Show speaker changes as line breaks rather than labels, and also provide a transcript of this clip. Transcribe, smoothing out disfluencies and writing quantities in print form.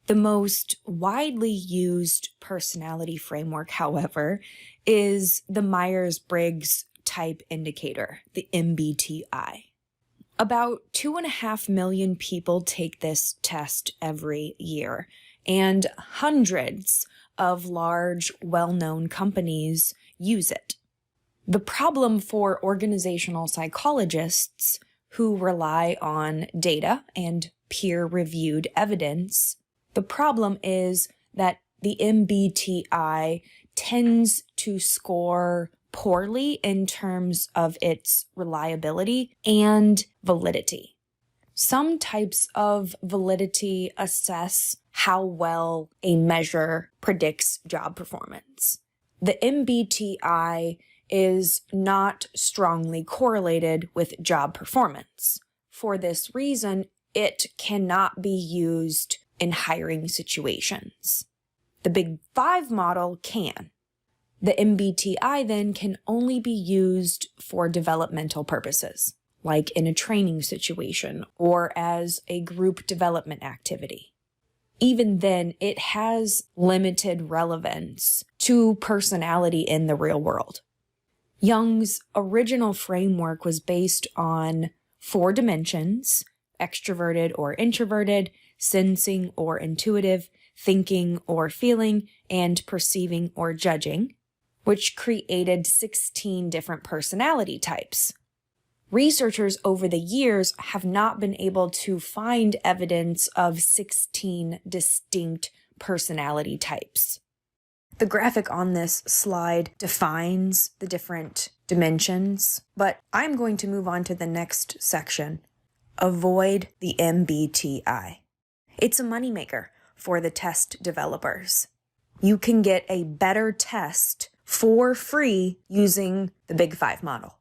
The most widely used personality framework, however, is the Myers-Briggs Type Indicator, the MBTI. About 2.5 million people take this test every year, and hundreds of large, well-known companies use it. The problem for organizational psychologists who rely on data and peer-reviewed evidence, the problem is that the MBTI tends to score poorly in terms of its reliability and validity. Some types of validity assess how well a measure predicts job performance. The MBTI is not strongly correlated with job performance. For this reason, it cannot be used in hiring situations. The Big Five model can. The MBTI then can only be used for developmental purposes, like in a training situation or as a group development activity. Even then, it has limited relevance to personality in the real world. Jung's original framework was based on 4 dimensions: extroverted or introverted, sensing or intuitive, thinking or feeling, and perceiving or judging, which created 16 different personality types. Researchers over the years have not been able to find evidence of 16 distinct personality types. The graphic on this slide defines the different dimensions, but I'm going to move on to the next section. Avoid the MBTI. It's a moneymaker for the test developers. You can get a better test for free using the Big Five model.